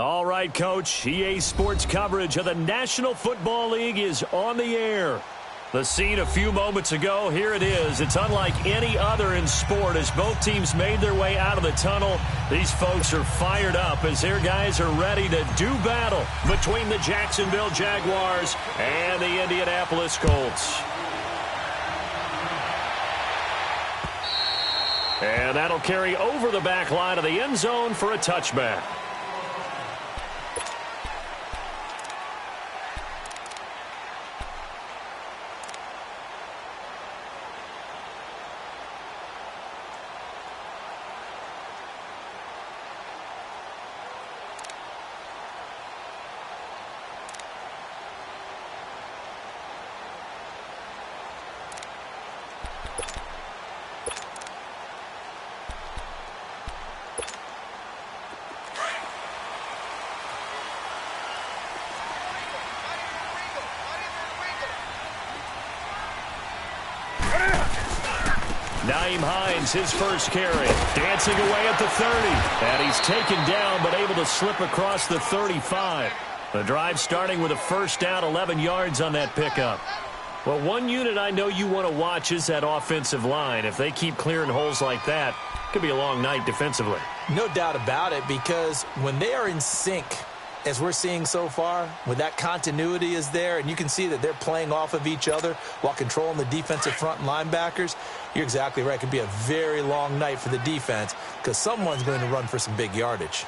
All right, Coach. EA Sports coverage of the National Football League is on the air. The scene a few moments ago, here it is. It's unlike any other in sport as both teams made their way out of the tunnel. These folks are fired up as their guys are ready to do battle between the Jacksonville Jaguars and the Indianapolis Colts. And that'll carry over the back line of the end zone for a touchback. His first carry, dancing away at the 30, and he's taken down but able to slip across the 35. The drive starting with a first down, 11 yards on that pickup. Well, one unit I know you want to watch is that offensive line. If they keep clearing holes like that, it could be a long night defensively. No doubt about it, because when they are in sync, as we're seeing so far, when that continuity is there and you can see that they're playing off of each other while controlling the defensive front and linebackers, you're exactly right. It could be a very long night for the defense because someone's going to run for some big yardage.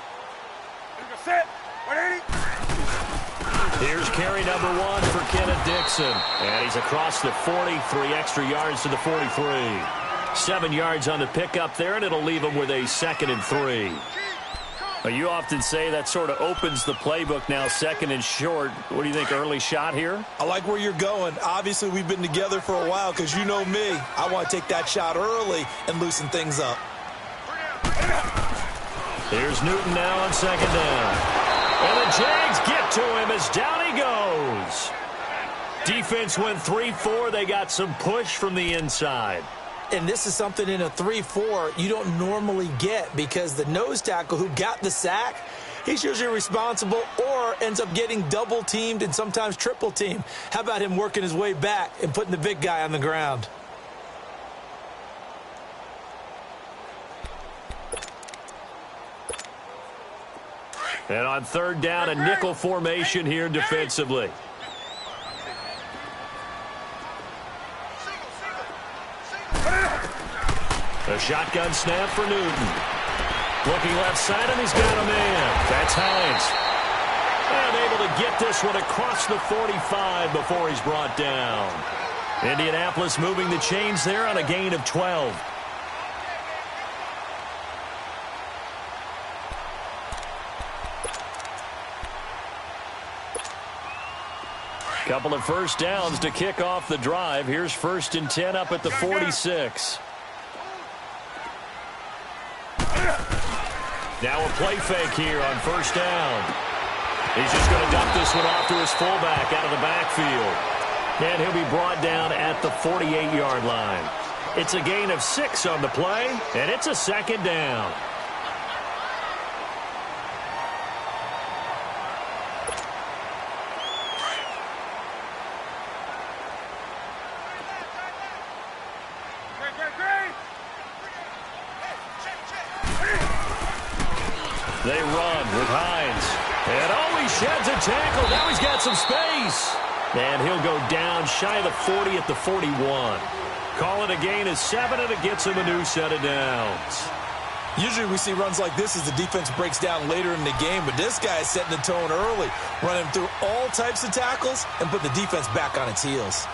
Here's carry number 1 for Kenneth Dixon. And he's across the 40, 3 extra yards to the 43. 7 yards on the pickup there, and it'll leave him with a 2nd and 3. You often say that sort of opens the playbook now, 2nd and short. What do you think, early shot here? I like where you're going. Obviously, we've been together for a while because you know me. I want to take that shot early and loosen things up. Here's Newton now on 2nd down. And the Jags get to him as down he goes. Defense went 3-4. They got some push from the inside. And this is something in a 3-4 you don't normally get because the nose tackle who got the sack, he's usually responsible or ends up getting double-teamed and sometimes triple-teamed. How about him working his way back and putting the big guy on the ground? And on 3rd down, a nickel formation here defensively. A shotgun snap for Newton. Looking left side, and he's got a man. That's Hines. And able to get this one across the 45 before he's brought down. Indianapolis moving the chains there on a gain of 12. Couple of first downs to kick off the drive. Here's 1st and 10 up at the 46. Now a play fake here on 1st down. He's just going to dump this one off to his fullback out of the backfield. And he'll be brought down at the 48-yard line. It's a gain of 6 on the play, and it's a 2nd down. They run with Hines. And he sheds a tackle. Now he's got some space. And he'll go down shy of the 40 at the 41. Call it a gain of 7, and it gets him a new set of downs. Usually we see runs like this as the defense breaks down later in the game, but this guy is setting the tone early, running through all types of tackles and put the defense back on its heels.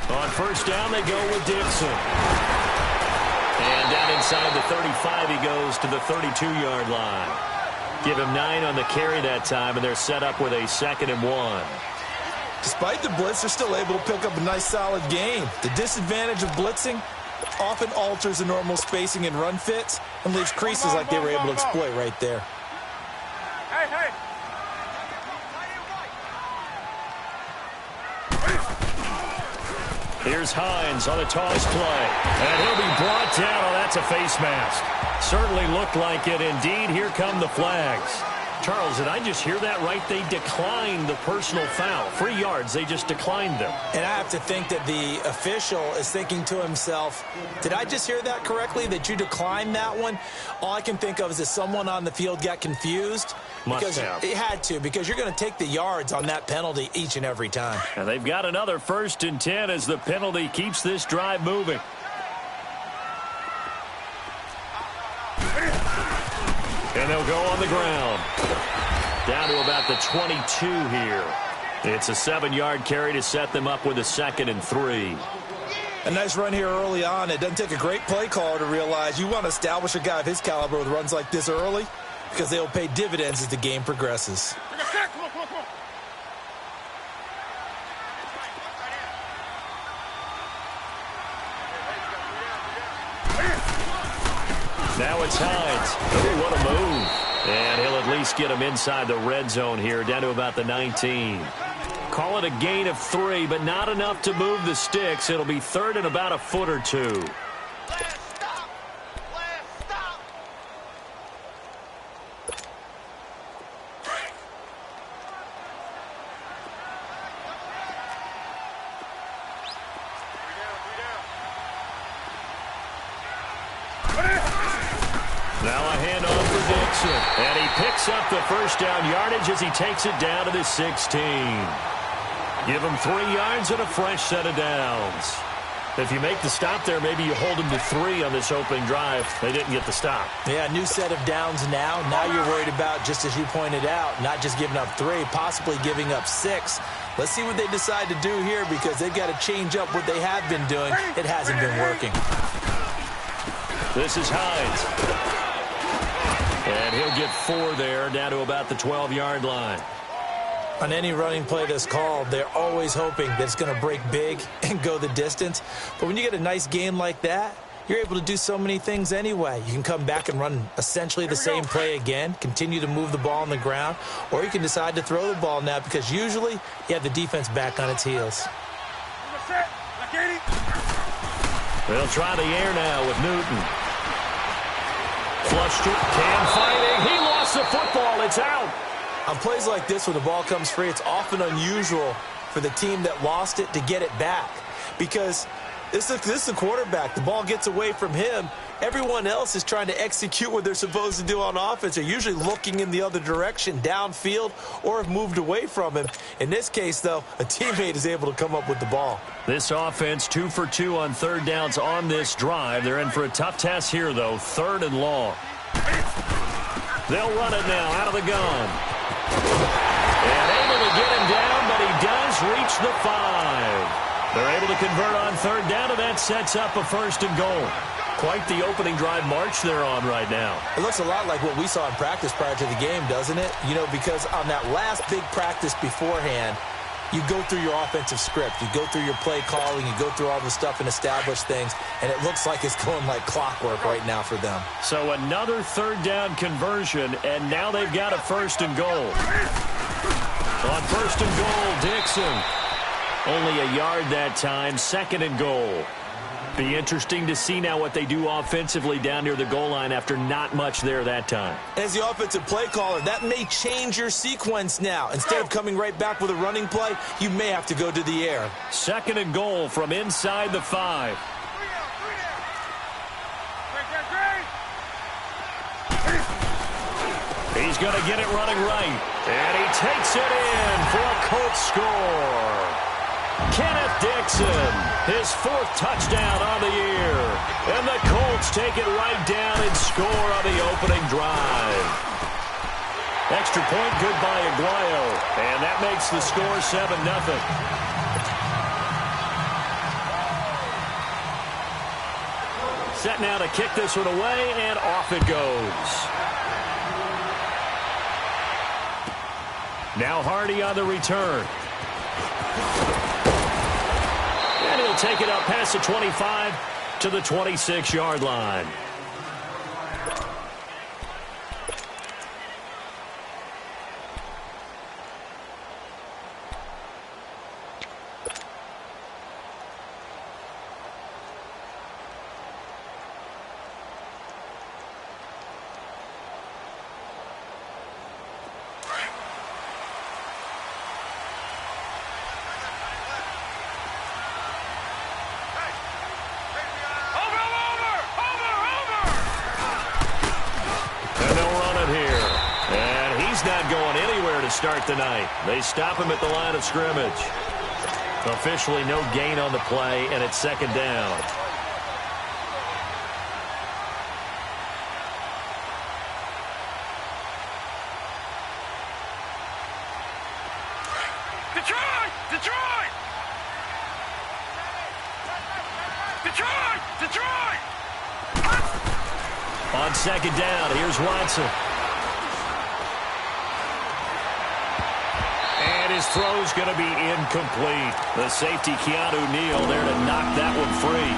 On 1st down, they go with Dixon. And down inside the 35, he goes to the 32-yard line. Give him 9 on the carry that time, and they're set up with a 2nd and 1. Despite the blitz, they're still able to pick up a nice, solid gain. The disadvantage of blitzing often alters the normal spacing and run fits and leaves creases like they were able to exploit right there. Hey! Here's Hines on the toss play. And he'll be brought down. Oh, that's a face mask. Certainly looked like it. Indeed, here come the flags. Charles, did I just hear that right? They declined the personal foul. 3 yards, they just declined them. And I have to think that the official is thinking to himself, did I just hear that correctly, that you declined that one? All I can think of is that someone on the field got confused. Must have. It had to, because you're going to take the yards on that penalty each and every time. And they've got another 1st and 10 as the penalty keeps this drive moving. And they'll go on the ground. Down to about the 22 here. It's a 7-yard carry to set them up with a 2nd and 3. A nice run here early on. It doesn't take a great play caller to realize you want to establish a guy of his caliber with runs like this early, because they'll pay dividends as the game progresses. Now it's Hines. Ooh, what a move. And he'll at least get him inside the red zone here, down to about the 19. Call it a gain of 3, but not enough to move the sticks. It'll be 3rd and about a foot or 2. Now a handoff for Dixon. And he picks up the 1st down yardage as he takes it down to the 16. Give him 3 yards and a fresh set of downs. If you make the stop there, maybe you hold him to 3 on this opening drive. They didn't get the stop. Yeah, new set of downs now. Now you're worried about, just as you pointed out, not just giving up 3, possibly giving up 6. Let's see what they decide to do here, because they've got to change up what they have been doing. It hasn't been working. This is Hines. And he'll get 4 there, down to about the 12-yard line. On any running play that's called, they're always hoping that it's going to break big and go the distance. But when you get a nice game like that, you're able to do so many things anyway. You can come back and run essentially the same play again, continue to move the ball on the ground, or you can decide to throw the ball now, because usually you have the defense back on its heels. They'll try the air now with Newton. Flushed it. Cam fighting. He lost the football. It's out. On plays like this, when the ball comes free, it's often unusual for the team that lost it to get it back, because this is the quarterback. The ball gets away from him. Everyone else is trying to execute what they're supposed to do on offense. They're usually looking in the other direction, downfield, or have moved away from him. In this case, though, a teammate is able to come up with the ball. This offense 2 for 2 on 3rd downs on this drive. They're in for a tough test here, though. 3rd and long. They'll run it now out of the gun. And able to get him down, but he does reach the 5. They're able to convert on 3rd down, and that sets up a 1st and goal. Quite the opening drive march they're on right now. It looks a lot like what we saw in practice prior to the game, doesn't it? You know, because on that last big practice beforehand, you go through your offensive script. You go through your play calling. You go through all the stuff and establish things. And it looks like it's going like clockwork right now for them. So another 3rd down conversion, and now they've got a 1st and goal. On 1st and goal, Dixon. Only a yard that time, 2nd and goal. Be interesting to see now what they do offensively down near the goal line after not much there that time. As the offensive play caller, that may change your sequence now. Instead of coming right back with a running play, you may have to go to the air. 2nd and goal from inside the 5. He's going to get it running right. And he takes it in for a Colts score. Kenneth Dixon, his 4th touchdown on the year. And the Colts take it right down and score on the opening drive. Extra point good by Aguayo. And that makes the score 7-0. Set now to kick this one away, and off it goes. Now Hardy on the return. And he'll take it up past the 25 to the 26-yard line. start the night. They stop him at the line of scrimmage. Officially no gain on the play, and it's second down. Detroit! Detroit! Detroit! Detroit! On second down, here's Watson. And his throw's going to be incomplete. The safety, Keanu Neal, there to knock that one free.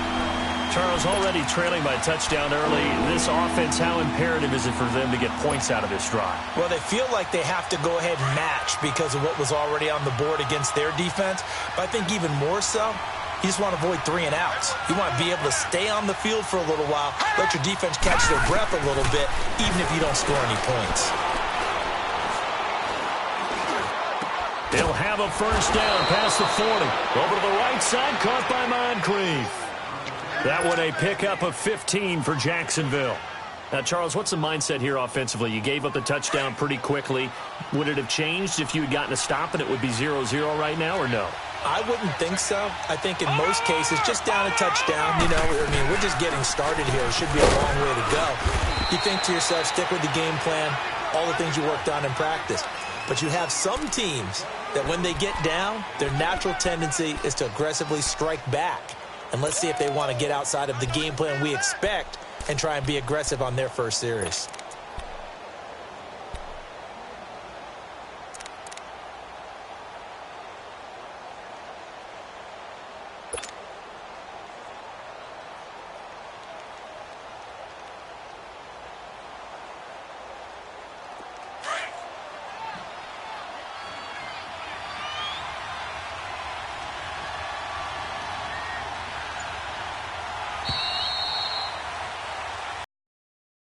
Charles, already trailing by a touchdown early. This offense, how imperative is it for them to get points out of this drive? Well, they feel like they have to go ahead and match because of what was already on the board against their defense. But I think even more so, you just want to avoid 3 and outs. You want to be able to stay on the field for a little while, let your defense catch their breath a little bit, even if you don't score any points. They'll have a first down past the 40. Over to the right side, caught by Moncrief. That one a pickup of 15 for Jacksonville. Now, Charles, what's the mindset here offensively? You gave up the touchdown pretty quickly. Would it have changed if you had gotten a stop and it would be 0-0 right now, or no? I wouldn't think so. I think in most cases, just down a touchdown, you know, I mean, we're just getting started here. It should be a long way to go. You think to yourself, stick with the game plan, all the things you worked on in practice. But you have some teams that when they get down, their natural tendency is to aggressively strike back. And let's see if they want to get outside of the game plan we expect and try and be aggressive on their first series.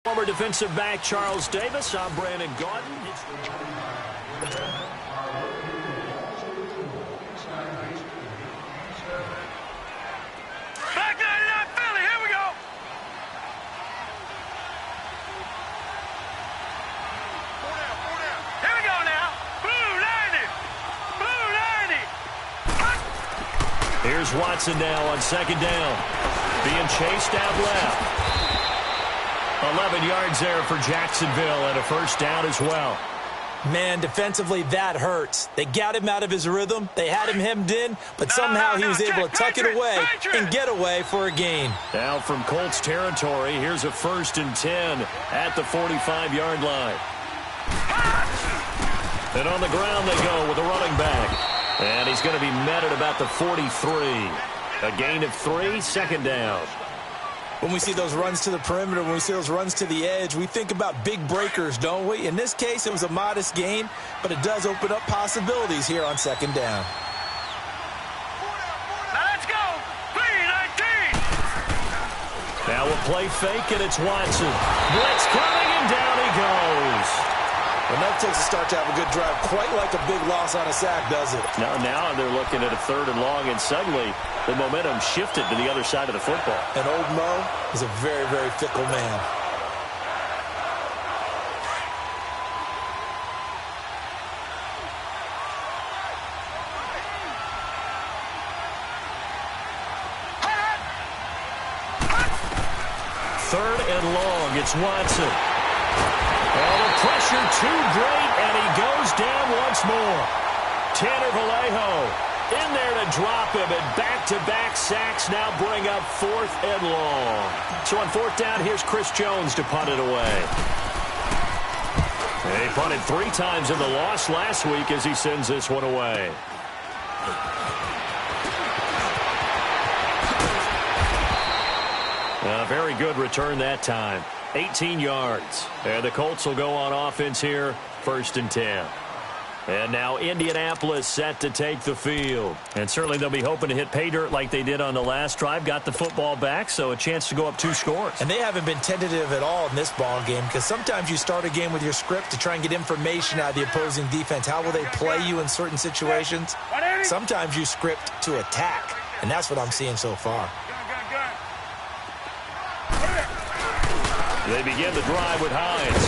Former defensive back Charles Davis. I'm Brandon Gaudin. Back 99 Philly, here we go! Four down. Here we go now. Blue 90. Blue 90. Here's Watson now on second down. Being chased out left. 11 yards there for Jacksonville and a first down as well. Man, defensively, that hurts. They got him out of his rhythm. They had him hemmed in, but somehow he was able to tuck it away and get away for a gain. Now from Colts territory, here's a 1st and 10 at the 45-yard line. And on the ground they go with a running back. And he's going to be met at about the 43. A gain of 3, second down. When we see those runs to the perimeter, when we see those runs to the edge, we think about big breakers, don't we? In this case, it was a modest gain, but it does open up possibilities here on second down. Now let's go. 3-19. Now a play fake, and it's Watson. Blitz coming, and down he goes. And that takes a start to have a good drive, quite like a big loss on a sack, does it? Now they're looking at a 3rd and long, and suddenly the momentum shifted to the other side of the football. And old Mo is a very, very fickle man. Third and long, it's Watson. Oh, the pressure too great, and he goes down once more. Tanner Vallejo in there to drop him, and back-to-back sacks now bring up 4th and long. So on 4th down, here's Chris Jones to punt it away. They punted 3 times in the loss last week as he sends this one away. A very good return that time. 18 yards. And the Colts will go on offense here, 1st and 10. And now Indianapolis set to take the field. And certainly they'll be hoping to hit pay dirt like they did on the last drive. Got the football back, so a chance to go up 2 scores. And they haven't been tentative at all in this ball game, because sometimes you start a game with your script to try and get information out of the opposing defense. How will they play you in certain situations? Sometimes you script to attack, and that's what I'm seeing so far. They begin the drive with Hines.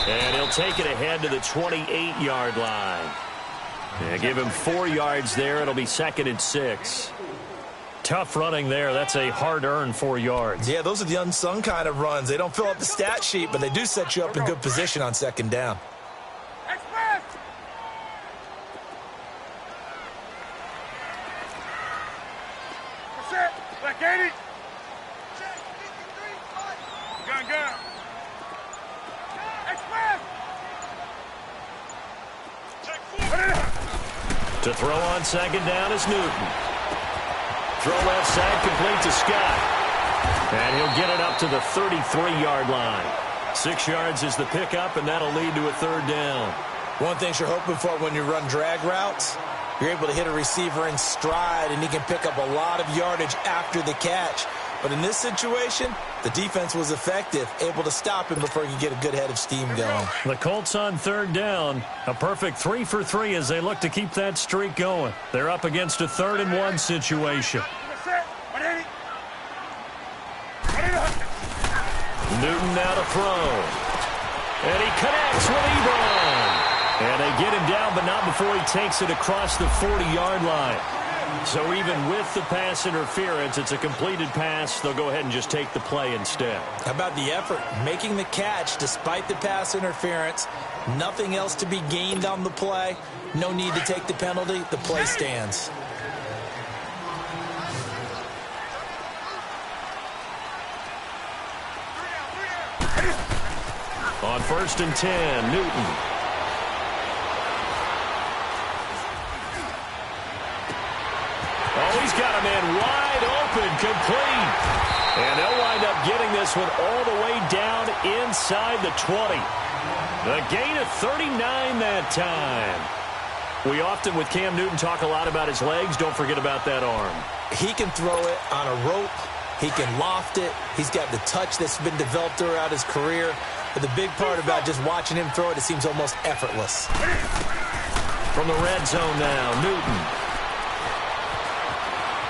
And he'll take it ahead to the 28-yard line. Yeah, give him 4 yards there. It'll be 2nd and 6. Tough running there. That's a hard-earned 4 yards. Yeah, those are the unsung kind of runs. They don't fill up the stat sheet, but they do set you up in good position on 2nd down. Express! That's it. Black 80. Gun. Express! To throw on 2nd down is Newton. Throw left side complete to Scott. And he'll get it up to the 33-yard line. 6 yards is the pickup, and that'll lead to a 3rd down. One thing you're hoping for when you run drag routes, you're able to hit a receiver in stride, and he can pick up a lot of yardage after the catch. But in this situation, the defense was effective, able to stop him before he could get a good head of steam going. The Colts on 3rd down. A perfect 3 for 3 as they look to keep that streak going. They're up against a 3rd and 1 situation. Newton now to throw. And he connects with Ebron. And they get him down, but not before he takes it across the 40-yard line. So even with the pass interference, it's a completed pass. They'll go ahead and just take the play instead. How about the effort? Making the catch despite the pass interference. Nothing else to be gained on the play. No need to take the penalty. The play stands. On 1st and 10, Newton. Oh, he's got a man wide open, complete. And they'll wind up getting this one all the way down inside the 20. The gain of 39 that time. We often, with Cam Newton, talk a lot about his legs. Don't forget about that arm. He can throw it on a rope. He can loft it. He's got the touch that's been developed throughout his career. But the big part about just watching him throw it, it seems almost effortless. From the red zone now, Newton.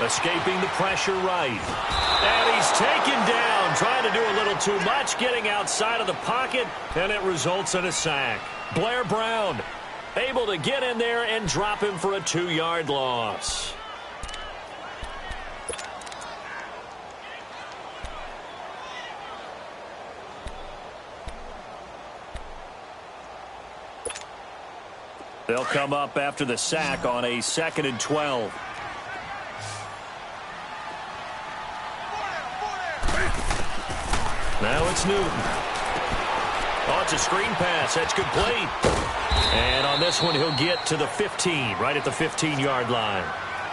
Escaping the pressure right. And he's taken down, trying to do a little too much, getting outside of the pocket, and it results in a sack. Blair Brown able to get in there and drop him for a 2-yard loss. They'll come up after the sack on a 2nd and 12. Now it's Newton. Oh, it's a screen pass. That's complete. And on this one, he'll get to the 15, right at the 15-yard line.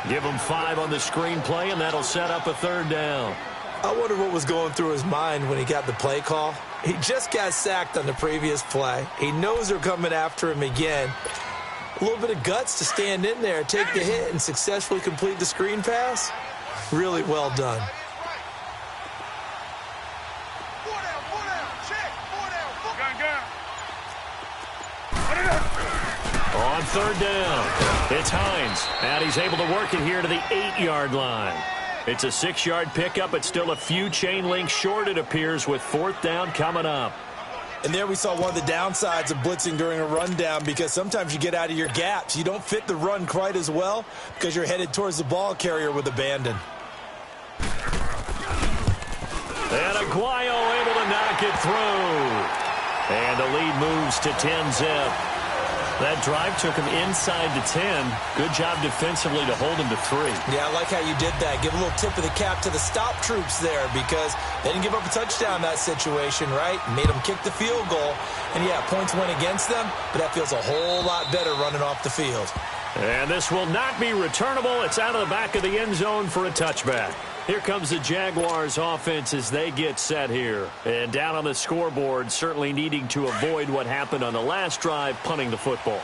Give him 5 on the screen play, and that'll set up a 3rd down. I wonder what was going through his mind when he got the play call. He just got sacked on the previous play. He knows they're coming after him again. A little bit of guts to stand in there, take the hit, and successfully complete the screen pass. Really well done. On 3rd down, it's Hines, and he's able to work it here to the 8-yard line. It's a 6-yard pickup, but still a few chain links short, it appears, with 4th down coming up. And there we saw one of the downsides of blitzing during a rundown, because sometimes you get out of your gaps. You don't fit the run quite as well because you're headed towards the ball carrier with abandon. And Aguayo able to knock it through. And the lead moves to 10-zip. That drive took him inside to 10. Good job defensively to hold him to 3. Yeah, I like how you did that. Give a little tip of the cap to the stop troops there, because they didn't give up a touchdown in that situation, right? Made them kick the field goal. And, yeah, points went against them, but that feels a whole lot better running off the field. And this will not be returnable. It's out of the back of the end zone for a touchback. Here comes the Jaguars offense as they get set here. And down on the scoreboard, certainly needing to avoid what happened on the last drive, punting the football.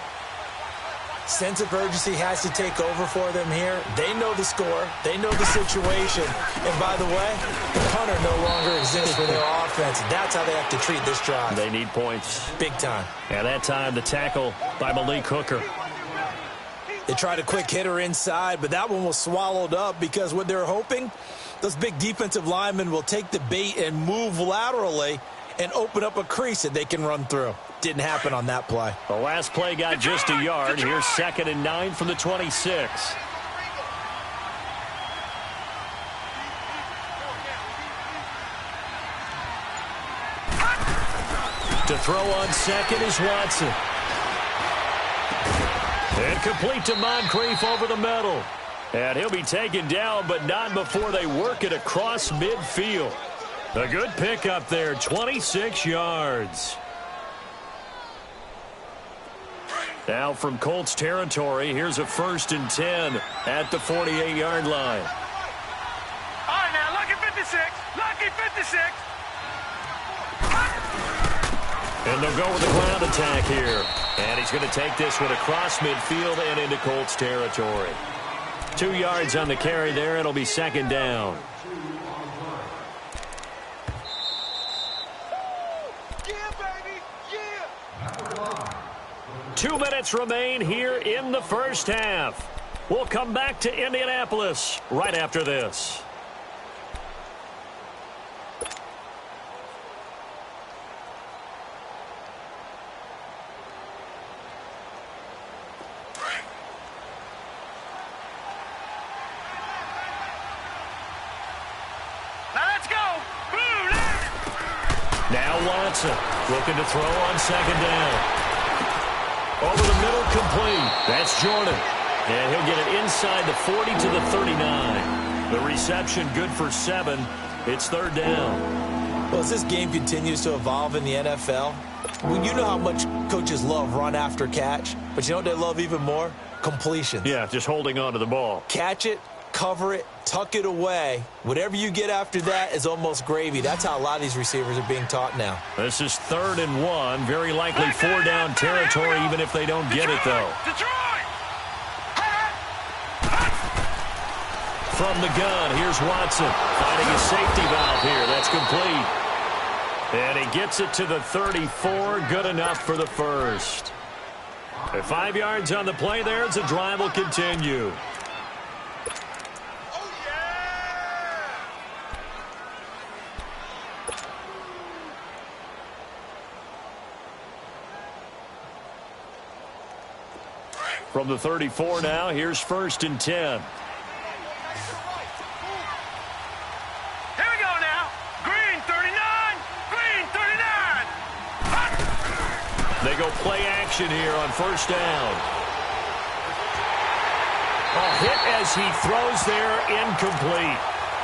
Sense of urgency has to take over for them here. They know the score. They know the situation. And by the way, the punter no longer exists for their offense. That's how they have to treat this drive. They need points. Big time. And that time, the tackle by Malik Hooker. They tried a quick hitter inside, but that one was swallowed up because what they're hoping, those big defensive linemen will take the bait and move laterally and open up a crease that they can run through. Didn't happen on that play. The last play got just a yard. Here's 2nd and 9 from the 26. To throw on 2nd is Watson. And complete to Moncrief over the middle. And he'll be taken down, but not before they work it across midfield. A good pickup there, 26 yards. Now from Colts territory, here's a 1st and 10 at the 48-yard line. All right, now, lucky 56. Lucky 56. And they'll go with the ground attack here. And he's going to take this one across midfield and into Colts territory. 2 yards on the carry there. It'll be 2nd down. Yeah, baby. Yeah. 2 minutes remain here in the first half. We'll come back to Indianapolis right after this. Watson looking to throw on 2nd down. Over the middle, complete. That's Jordan. And he'll get it inside the 40 to the 39. The reception good for 7. It's 3rd down. Well, as this game continues to evolve in the NFL, you know how much coaches love run after catch, but you know what they love even more? Completions. Yeah, just holding on to the ball. Catch it, cover it, tuck it away. Whatever you get after that is almost gravy. That's how a lot of these receivers are being taught now. This is 3rd and 1. Very likely 4-down territory, even if they don't get it, though. From the gun, here's Watson. Finding a safety valve here. That's complete. And he gets it to the 34. Good enough for the first. 5 yards on the play there as the drive will continue. From the 34 now, here's 1st and 10. Here we go now. Green 39. Green 39. They go play action here on 1st down. A hit as he throws there, incomplete.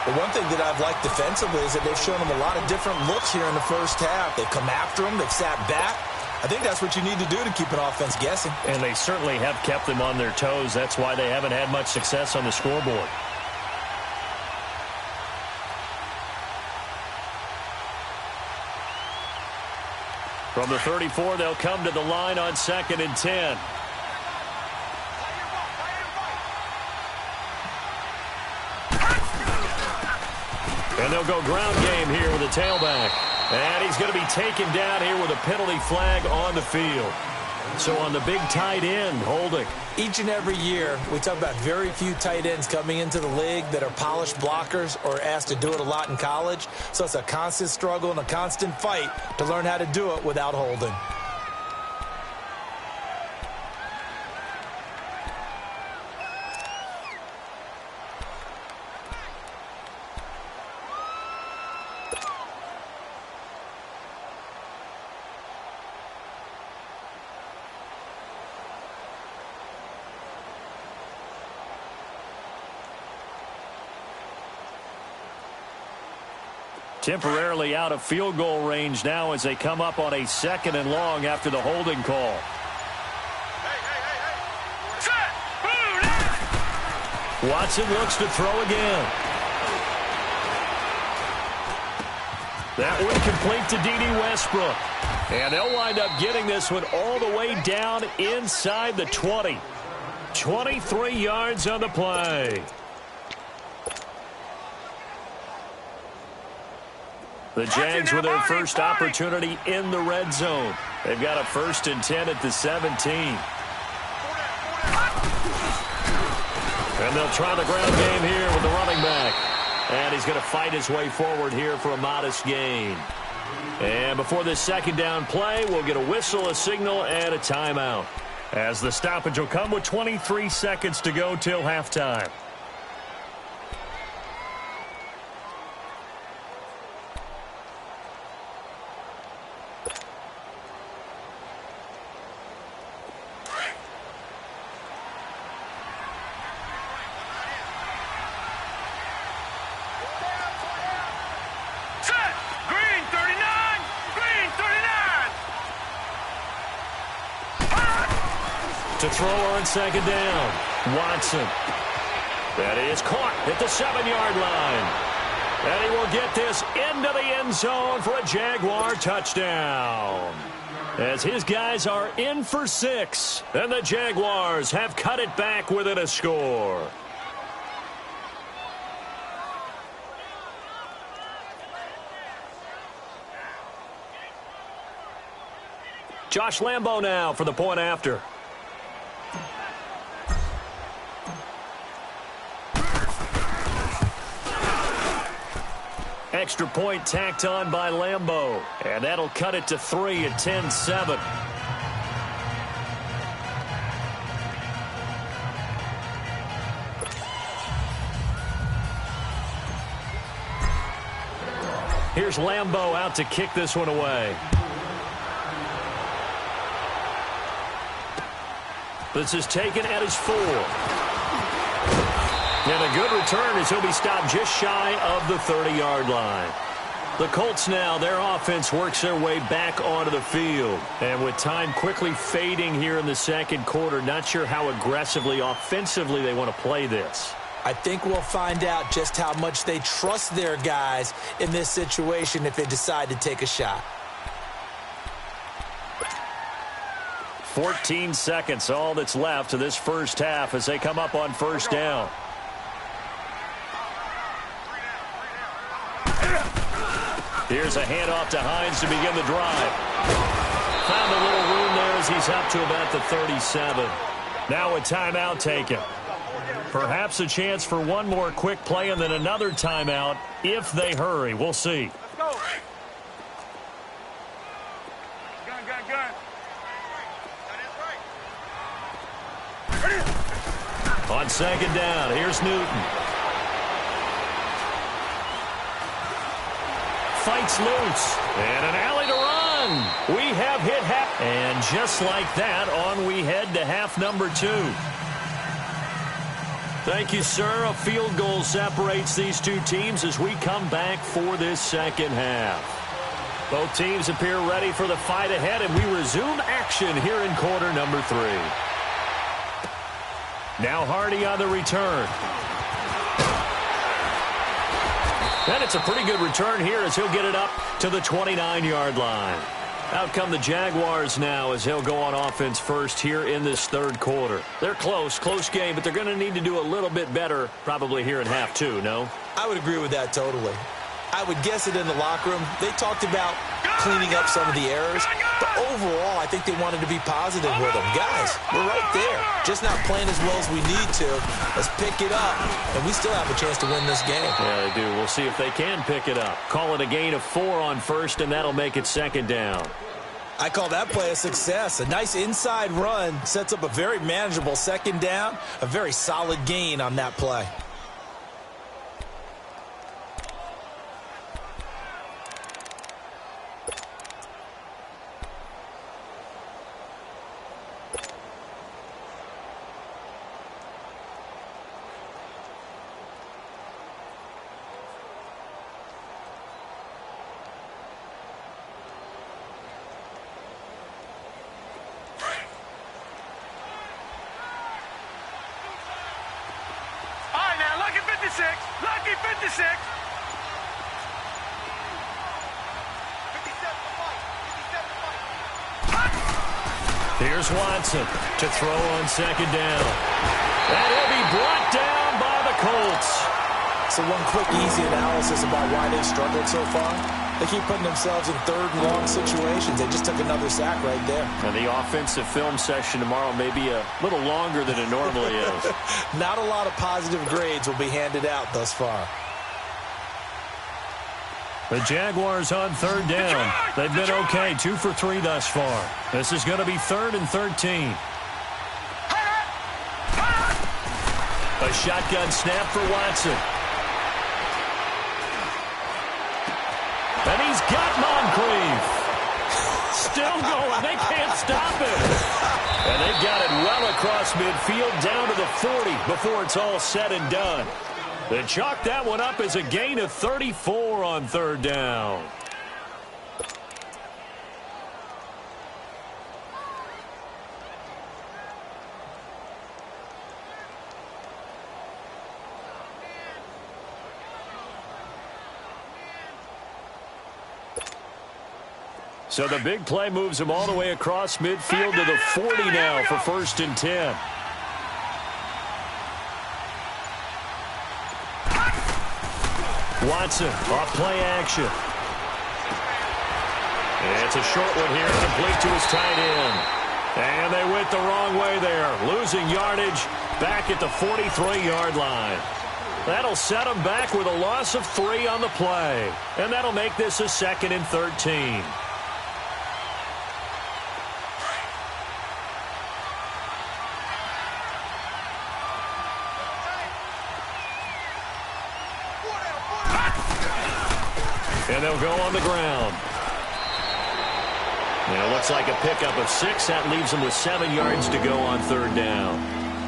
The one thing that I've liked defensively is that they've shown him a lot of different looks here in the first half. They've come after him. They've sat back. I think that's what you need to do to keep an offense guessing. And they certainly have kept them on their toes. That's why they haven't had much success on the scoreboard. From the 34, they'll come to the line on 2nd and 10. And they'll go ground game here with a tailback. And he's going to be taken down here with a penalty flag on the field. So on the big tight end, holding. Each and every year, we talk about very few tight ends coming into the league that are polished blockers or asked to do it a lot in college. So it's a constant struggle and a constant fight to learn how to do it without holding. Temporarily out of field goal range now as they come up on a 2nd and long after the holding call. Watson looks to throw again. That one complete to D.D. Westbrook. And they'll wind up getting this one all the way down inside the 20. 23 yards on the play. The Jags with their first opportunity in the red zone. They've got a 1st and 10 at the 17. And they'll try the ground game here with the running back. And he's going to fight his way forward here for a modest gain. And before this second down play, we'll get a whistle, a signal, and a timeout, as the stoppage will come with 23 seconds to go till halftime. To throw on second down, Watson. That is caught at the 7-yard line. And he will get this into the end zone for a Jaguar touchdown. As his guys are in for 6, and the Jaguars have cut it back within a score. Josh Lambo now for the point after. Extra point tacked on by Lambo. And that'll cut it to 3 at 10-7. Here's Lambo out to kick this one away. This is taken at his 4. And a good return as he'll be stopped just shy of the 30-yard line. The Colts now, their offense works their way back onto the field. And with time quickly fading here in the second quarter, not sure how aggressively, offensively they want to play this. I think we'll find out just how much they trust their guys in this situation if they decide to take a shot. 14 seconds, all that's left of this first half as they come up on first down. Here's a handoff to Hines to begin the drive. Found a little room there as he's up to about the 37. Now a timeout taken. Perhaps a chance for one more quick play and then another timeout if they hurry. We'll see. Let's go. Gun. On second down, here's Newton. Fights loose. And an alley to run. We have hit half. And just like that, on we head to half number 2. Thank you, sir. A field goal separates these two teams as we come back for this second half. Both teams appear ready for the fight ahead, and we resume action here in quarter number 3. Now Hardy on the return. And it's a pretty good return here as he'll get it up to the 29-yard line. Out come the Jaguars now as he'll go on offense first here in this third quarter. They're close game, but they're going to need to do a little bit better probably here in half 2, no? I would agree with that totally. I would guess it in the locker room. They talked about cleaning up some of the errors, but overall, I think they wanted to be positive with them. Guys, we're right there. Just not playing as well as we need to. Let's pick it up, and we still have a chance to win this game. Yeah, they do. We'll see if they can pick it up. Call it a gain of 4 on first, and that'll make it second down. I call that play a success. A nice inside run sets up a very manageable second down, a very solid gain on that play. Lucky 56. Here's Watson to throw on second down. And he'll be brought down by the Colts. So one quick, easy analysis about why they've struggled so far. They keep putting themselves in third and long situations. They just took another sack right there. And the offensive film session tomorrow may be a little longer than it normally is. Not a lot of positive grades will be handed out thus far. The Jaguars on third down. They've been okay, 2 for 3 thus far. This is going to be 3rd and 13. A shotgun snap for Watson. And he's got Moncrief. Still going. They can't stop it. And they've got it well across midfield down to the 40 before it's all said and done. They chalk that one up as a gain of 34 on third down. So the big play moves him all the way across midfield to the 40 now for 1st and 10. Watson off play action. It's a short one here, complete to his tight end. And they went the wrong way there, losing yardage back at the 43-yard line. That'll set them back with a loss of 3 on the play. And that'll make this a 2nd and 13. And they'll go on the ground. And it looks like a pickup of 6. That leaves them with 7 yards to go on third down.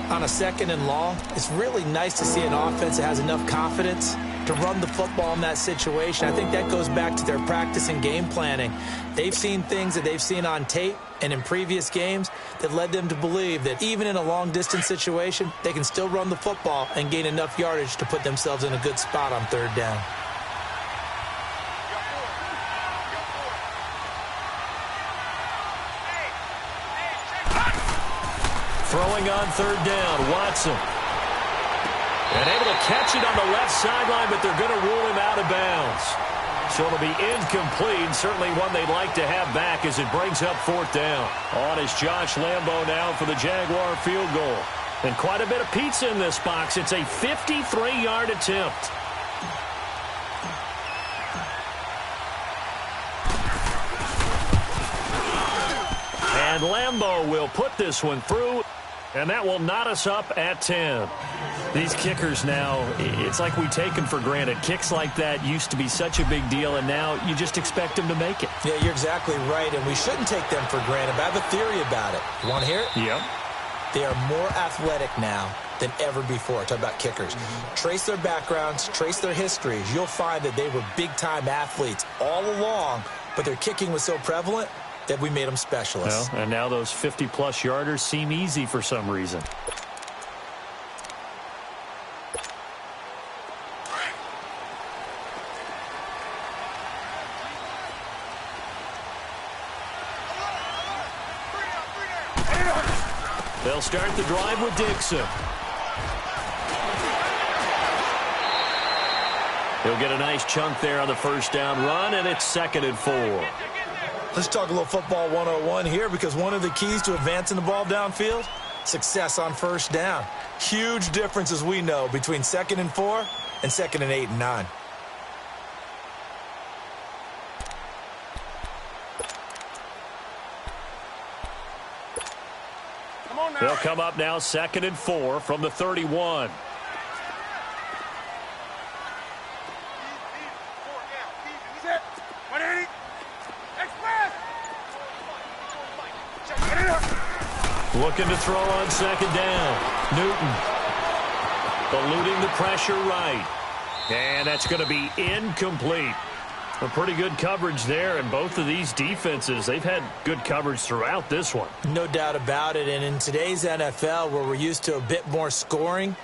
On a 2nd and long, it's really nice to see an offense that has enough confidence to run the football in that situation. I think that goes back to their practice and game planning. They've seen things that they've seen on tape and in previous games that led them to believe that even in a long-distance situation, they can still run the football and gain enough yardage to put themselves in a good spot on third down. Throwing on third down, Watson. And able to catch it on the left sideline, but they're going to rule him out of bounds. So it'll be incomplete, certainly one they'd like to have back as it brings up 4th down. On is Josh Lambo now for the Jaguar field goal. And quite a bit of pizza in this box. It's a 53-yard attempt. And Lambo will put this one through. And that will knot us up at 10. These kickers now, it's like we take them for granted. Kicks like that used to be such a big deal, and now you just expect them to make it. Yeah, you're exactly right, and we shouldn't take them for granted. But I have a theory about it. You want to hear it? Yep. They are more athletic now than ever before. Talk about kickers. Trace their backgrounds, trace their histories. You'll find that they were big-time athletes all along, but their kicking was so prevalent that we made them specialists. Well, and now those 50-plus yarders seem easy for some reason. They'll start the drive with Dixon. He'll get a nice chunk there on the 1st down run, and it's 2nd and 4. Let's talk a little football 101 here, because one of the keys to advancing the ball downfield, success on 1st down. Huge difference, as we know, between 2nd and 4 and 2nd and 8 and 9. Come on now. They'll come up now 2nd and 4 from the 31. Looking to throw on 2nd down. Newton. Eluding the pressure right. And that's going to be incomplete. A pretty good coverage there, and both of these defenses, they've had good coverage throughout this one. No doubt about it, and in today's NFL, where we're used to a bit more scoring,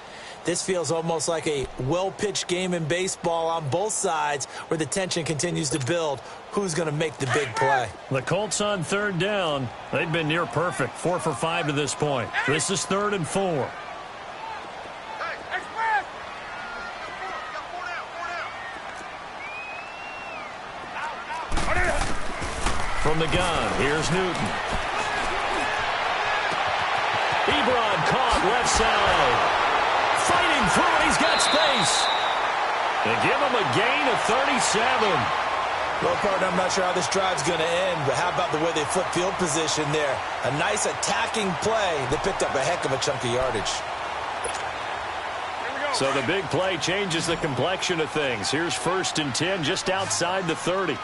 this feels almost like a well-pitched game in baseball on both sides where the tension continues to build. Who's going to make the big play? The Colts on 3rd down. They've been near perfect. 4 for 5 to this point. This is 3rd and 4. From the gun, here's Newton. Ebron caught left side. Fighting through it, he's got space. They give him a gain of 37. Well, partner, I'm not sure how this drive's going to end, but how about the way they flip field position there? A nice attacking play that picked up a heck of a chunk of yardage. So the big play changes the complexion of things. Here's 1st and 10 just outside the 30.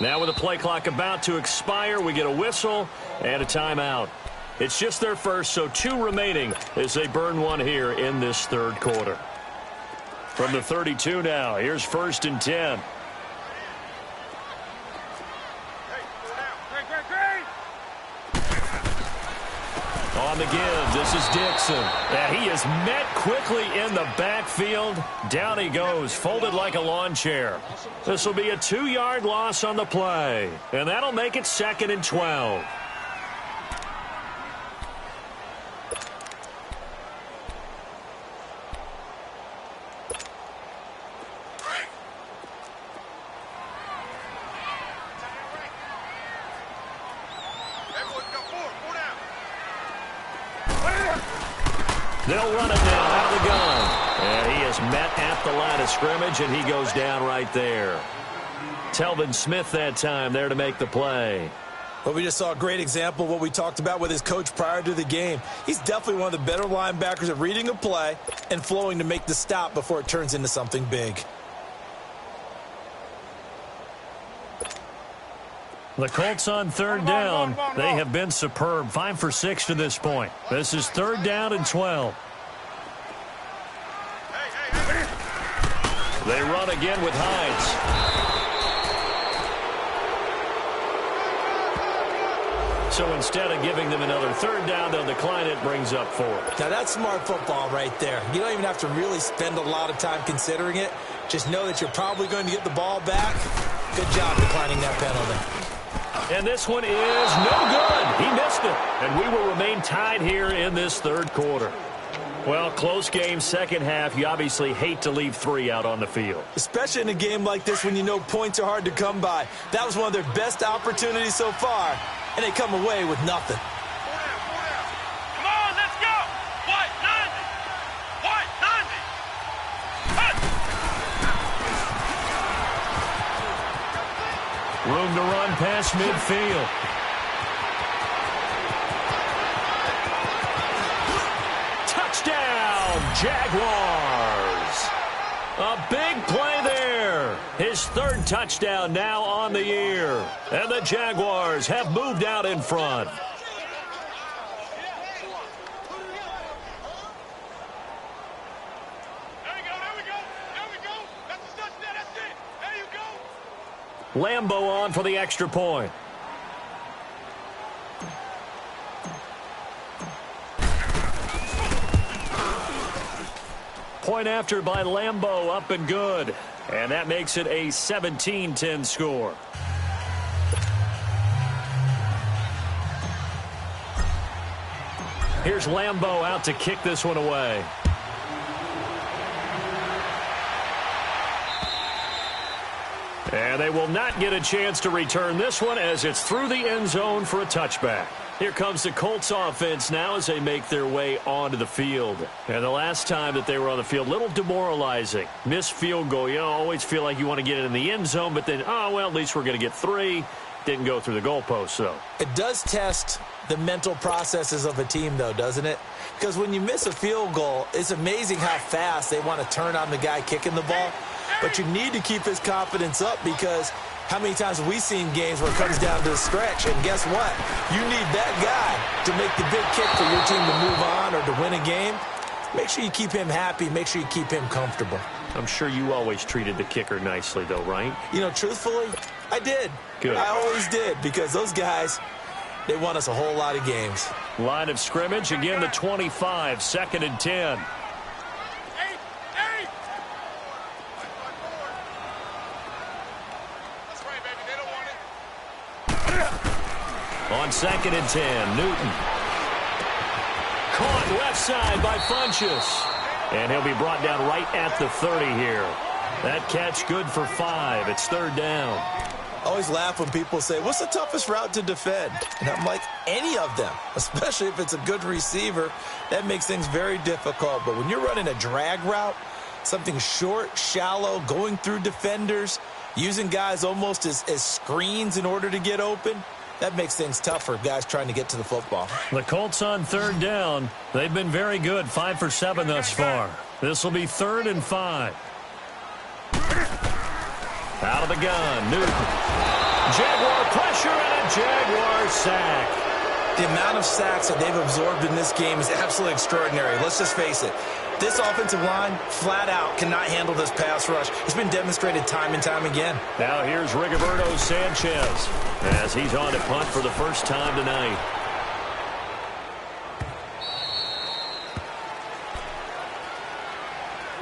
Now with the play clock about to expire, we get a whistle and a timeout. It's just their first, so 2 remaining as they burn one here in this 3rd quarter. From the 32 now, here's 1st and 10. On the give, this is Dixon. And he is met quickly in the backfield. Down he goes, folded like a lawn chair. This will be a 2-yard loss on the play. And that'll make it 2nd and 12. They'll run it now out of the gun. And he is met at the line of scrimmage, and he goes down right there. Telvin Smith that time there to make the play. Well, we just saw a great example of what we talked about with his coach prior to the game. He's definitely one of the better linebackers at reading a play and flowing to make the stop before it turns into something big. The Colts on 3rd down. They have been superb. 5 for 6 to this point. This is 3rd down and 12. They run again with Hines. So instead of giving them another 3rd down, they'll decline it, brings up 4. Now that's smart football right there. You don't even have to really spend a lot of time considering it. Just know that you're probably going to get the ball back. Good job declining that penalty. And this one is no good. He missed it. And we will remain tied here in this 3rd quarter. Well, close game, 2nd half. You obviously hate to leave 3 out on the field. Especially in a game like this when you know points are hard to come by. That was one of their best opportunities so far, and they come away with nothing. Come on, let's go. White 90. White 90. Room to run past midfield. Touchdown, Jaguars. A big play there. His 3rd touchdown now on the year. And the Jaguars have moved out in front. Lambo on for the extra point. Point after by Lambo, up and good. And that makes it a 17-10 score. Here's Lambo out to kick this one away. And they will not get a chance to return this one as it's through the end zone for a touchback. Here comes the Colts offense now as they make their way onto the field. And the last time that they were on the field, a little demoralizing. Missed field goal. You always feel like you want to get it in the end zone, but then, oh, well, at least we're going to get 3. Didn't go through the goalpost, though. It does test the mental processes of a team, though, doesn't it? Because when you miss a field goal, it's amazing how fast they want to turn on the guy kicking the ball. But you need to keep his confidence up because how many times have we seen games where it comes down to a stretch? And guess what? You need that guy to make the big kick for your team to move on or to win a game. Make sure you keep him happy. Make sure you keep him comfortable. I'm sure you always treated the kicker nicely, though, right? You know, truthfully, I did. Good. I always did because those guys, they won us a whole lot of games. Line of scrimmage, again the 25, 2nd and 10. On 2nd and 10, Newton. Caught left side by Funchess. And he'll be brought down right at the 30 here. That catch good for 5. It's 3rd down. I always laugh when people say, what's the toughest route to defend? And I'm like, any of them, especially if it's a good receiver. That makes things very difficult. But when you're running a drag route, something short, shallow, going through defenders, using guys almost as screens in order to get open, that makes things tough for guys trying to get to the football. The Colts on third down. They've been very good, 5 for 7 thus far. This will be 3rd and 5. Out of the gun, Newton. Jaguar pressure and a Jaguar sack. The amount of sacks that they've absorbed in this game is absolutely extraordinary. Let's just face it. This offensive line, flat out, cannot handle this pass rush. It's been demonstrated time and time again. Now here's Rigoberto Sanchez as he's on to punt for the first time tonight.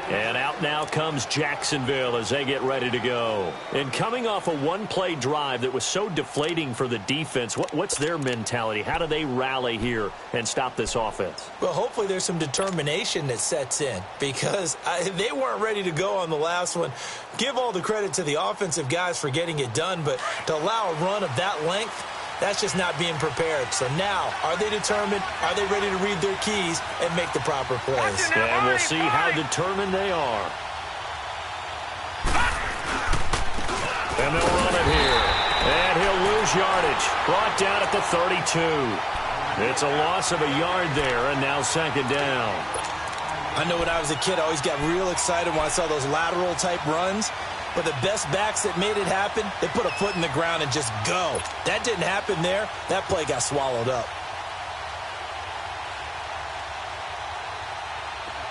And out now comes Jacksonville as they get ready to go. And coming off a one-play drive that was so deflating for the defense, what's their mentality? How do they rally here and stop this offense? Well, hopefully there's some determination that sets in because they weren't ready to go on the last one. Give all the credit to the offensive guys for getting it done, but to allow a run of that length, that's just not being prepared. So now, are they determined? Are they ready to read their keys and make the proper plays? And we'll see how determined they are. And they'll run it here. And he'll lose yardage. Brought down at the 32. It's a loss of a yard there, and now 2nd down. I know when I was a kid, I always got real excited when I saw those lateral-type runs. But the best backs that made it happen, they put a foot in the ground and just go. That didn't happen there. That play got swallowed up.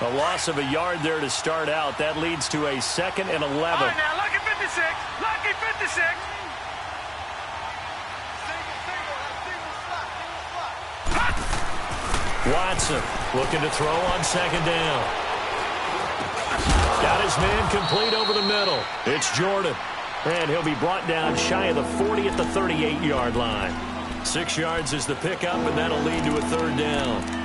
A loss of a yard there to start out. That leads to a 2nd and 11. All right, now, lucky 56. Lucky 56. Watson looking to throw on 2nd down. Got his man complete over the middle. It's Jordan. And he'll be brought down shy of the 40 at the 38-yard line. 6 yards is the pickup, and that'll lead to a 3rd down.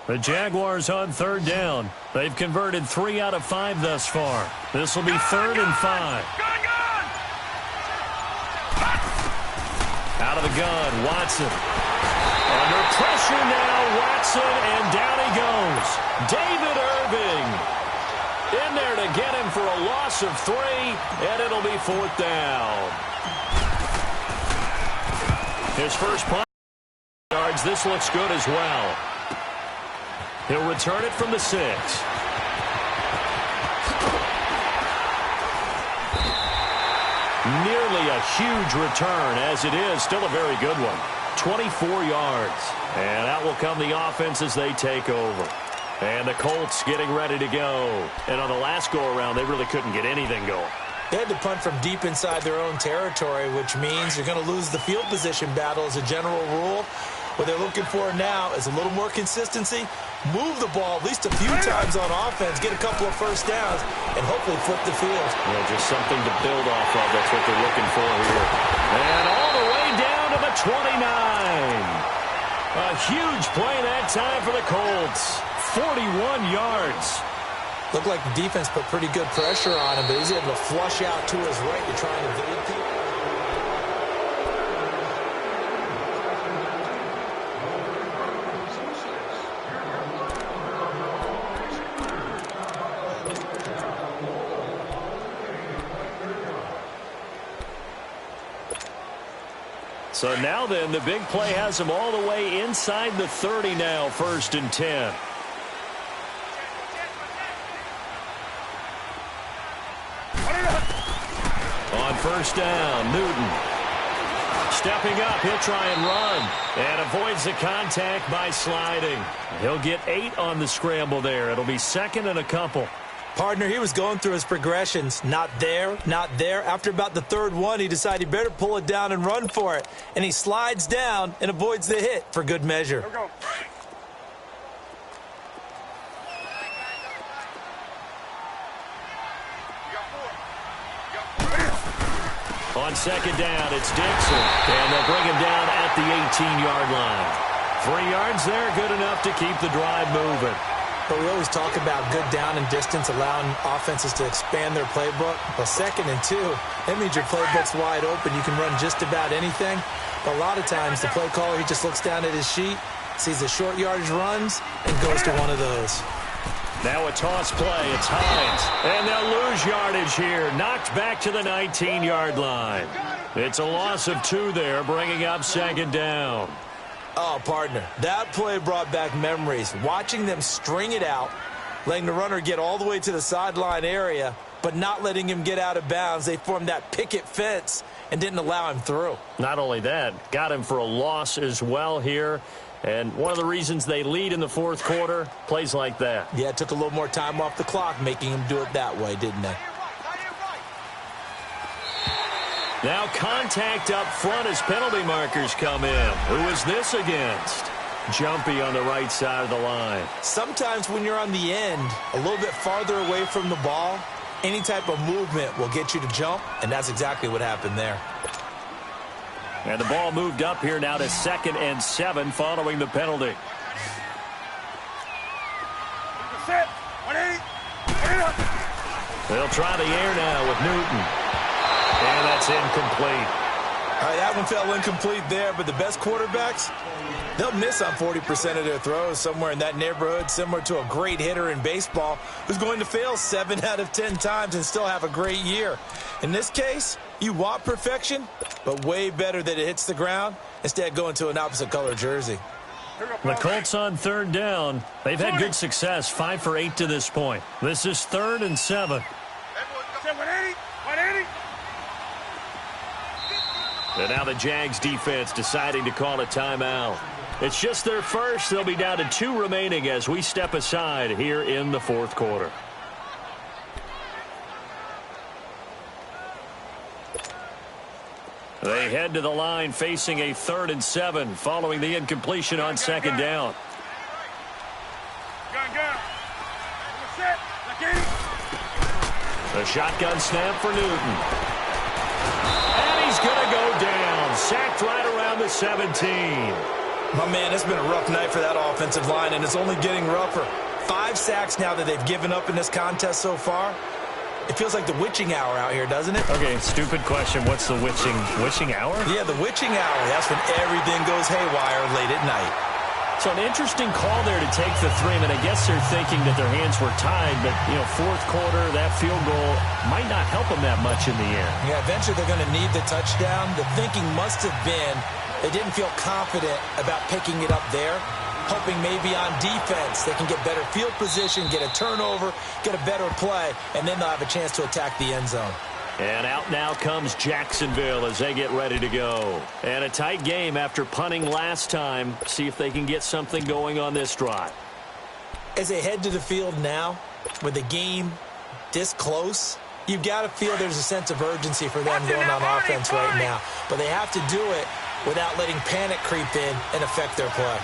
The Jaguars on 3rd down. They've converted 3 out of 5 thus far. This will be 3rd and 5. Out of the gun, Watson. Under pressure now, Watson, and down he goes. David Irving in there to get him for a loss of 3, and it'll be 4th down. His first punt yards. This looks good as well. He'll return it from the 6. Nearly a huge return, as it is still a very good one. 24 yards. And out will come the offense as they take over. And the Colts getting ready to go. And on the last go-around, they really couldn't get anything going. They had to punt from deep inside their own territory, which means you're going to lose the field position battle as a general rule. What they're looking for now is a little more consistency, move the ball at least a few times on offense, get a couple of first downs, and hopefully flip the field. Yeah, just something to build off of. That's what they're looking for here. And all the way down to the 29. A huge play that time for the Colts. 41 yards. Looked like the defense put pretty good pressure on him, but he's able to flush out to his right to try and evade people. So now then, the big play has them all the way inside the 30 now, 1st and 10. On 1st down, Newton. Stepping up, he'll try and run. And avoids the contact by sliding. He'll get 8 on the scramble there. It'll be 2nd and a couple. Partner, he was going through his progressions. Not there, not there. After about the 3rd one, he decided he better pull it down and run for it. And he slides down and avoids the hit for good measure. Here we go. You On second down, it's Dixon. And they'll bring him down at the 18-yard line. 3 yards there, good enough to keep the drive moving. But we always talk about good down and distance, allowing offenses to expand their playbook. Well, 2nd and 2, that means your playbook's wide open. You can run just about anything. But a lot of times, the play caller, he just looks down at his sheet, sees the short yardage runs, and goes to one of those. Now a toss play. It's Hines. And they'll lose yardage here. Knocked back to the 19-yard line. It's a loss of 2 there, bringing up 2nd down. Oh, partner, that play brought back memories. Watching them string it out, letting the runner get all the way to the sideline area, but not letting him get out of bounds. They formed that picket fence and didn't allow him through. Not only that, got him for a loss as well here. And one of the reasons they lead in the 4th quarter, plays like that. Yeah, it took a little more time off the clock, making him do it that way, didn't they? Now contact up front as penalty markers come in. Who is this against? Jumpy on the right side of the line. Sometimes when you're on the end, a little bit farther away from the ball, any type of movement will get you to jump, and that's exactly what happened there. And the ball moved up here now to 2nd and 7 following the penalty. They'll try the air now with Newton. And that's incomplete. All right, that one fell incomplete there, but the best quarterbacks, they'll miss on 40% of their throws, somewhere in that neighborhood, similar to a great hitter in baseball who's going to fail 7 out of 10 times and still have a great year. In this case, you want perfection, but way better that it hits the ground instead going to an opposite color jersey. The Colts on 3rd down. They've had good success, 5 for 8 to this point. This is 3rd and 7. And now the Jags defense deciding to call a timeout. It's just their first. They'll be down to 2 remaining as we step aside here in the 4th quarter. They head to the line facing a 3rd and 7 following the incompletion on 2nd down. A shotgun snap for Newton. And he's going to go down. Sacked right around the 17. My man, it's been a rough night for that offensive line, and it's only getting rougher. 5 sacks now that they've given up in this contest so far. It feels like the witching hour out here, doesn't it? Okay, stupid question. What's the witching hour? Yeah, the witching hour. That's when everything goes haywire late at night. So an interesting call there to take the 3. I mean, I guess they're thinking that their hands were tied, but, 4th quarter, that field goal might not help them that much in the end. Yeah, eventually they're going to need the touchdown. The thinking must have been they didn't feel confident about picking it up there, hoping maybe on defense they can get better field position, get a turnover, get a better play, and then they'll have a chance to attack the end zone. And out now comes Jacksonville as they get ready to go. And a tight game after punting last time. See if they can get something going on this drive. As they head to the field now, with the game this close, you've got to feel there's a sense of urgency for them going on offense right now. But they have to do it without letting panic creep in and affect their play.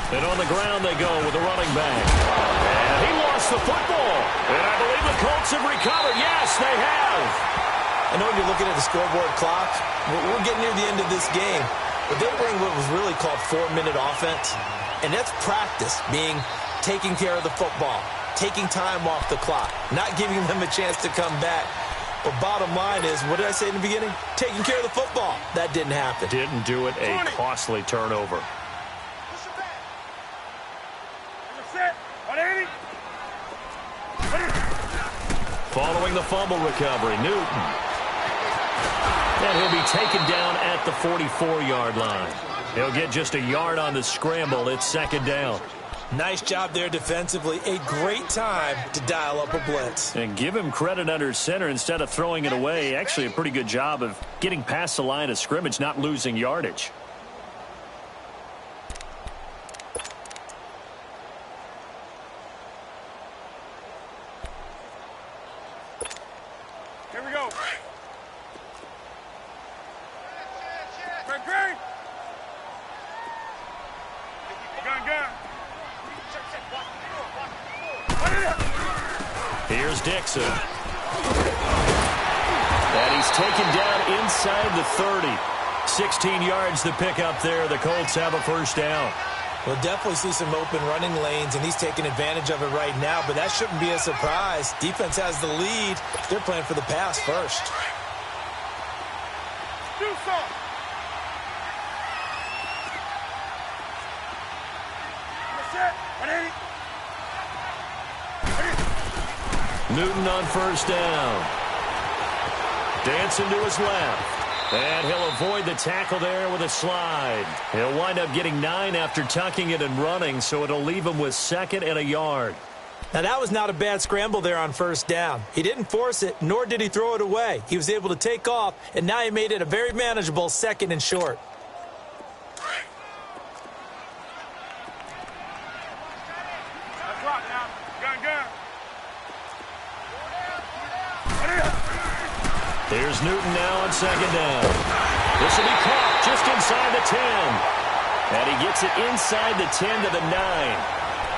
And on the ground they go with the running back. And he lost the football. And I believe the Colts have recovered. Yes, they have. I know when you're looking at the scoreboard clock, we're getting near the end of this game. But they bring what was really called 4-minute offense. And that's practice, being taking care of the football, taking time off the clock, not giving them a chance to come back. But bottom line is, what did I say in the beginning? Taking care of the football. That didn't happen. Didn't do it. A costly turnover. Following the fumble recovery, Newton. And he'll be taken down at the 44-yard line. He'll get just a yard on the scramble. It's 2nd down. Nice job there defensively. A great time to dial up a blitz. And give him credit under center instead of throwing it away. Actually, a pretty good job of getting past the line of scrimmage, not losing yardage. Here we go. Gun. Here's Dixon. And he's taken down inside the 30. 16 yards to pick up there. The Colts have a first down. We'll definitely see some open running lanes, and he's taking advantage of it right now, but that shouldn't be a surprise. Defense has the lead. They're playing for the pass first. Do something. Newton on first down. Dancing to his left. And he'll avoid the tackle there with a slide. He'll wind up getting 9 after tucking it and running, so it'll leave him with 2nd and a yard. Now, that was not a bad scramble there on first down. He didn't force it, nor did he throw it away. He was able to take off, and now he made it a very manageable 2nd and short. That's right now. Gun. Here's Newton now on 2nd down. This will be caught just inside the 10. And he gets it inside the 10 to the 9.